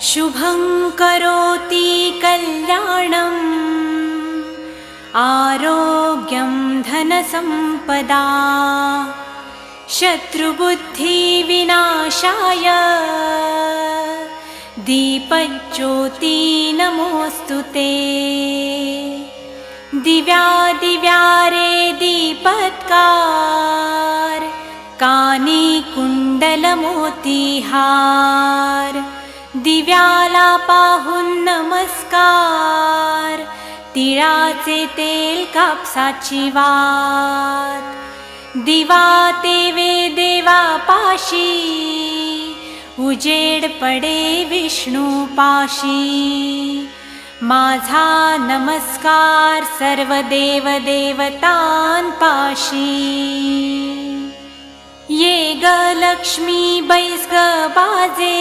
शुभं करोति कल्याणम् आरोग्यं धनसम्पदा शत्रुबुद्धिविनाशाय दीपज्योति नमोऽस्तु ते। दिव्यादिव्यारे दीपत्कार कानी कुंडलमोतीहार दिव्याला पाहून नमस्कार तिळाचे तेल कापसाची वात दिवा तेवे देवा पाशी उजेड पडे विष्णू पाशी माझा नमस्कार सर्व देव देवतांपाशी ये ग लक्ष्मी बैस ग बाजे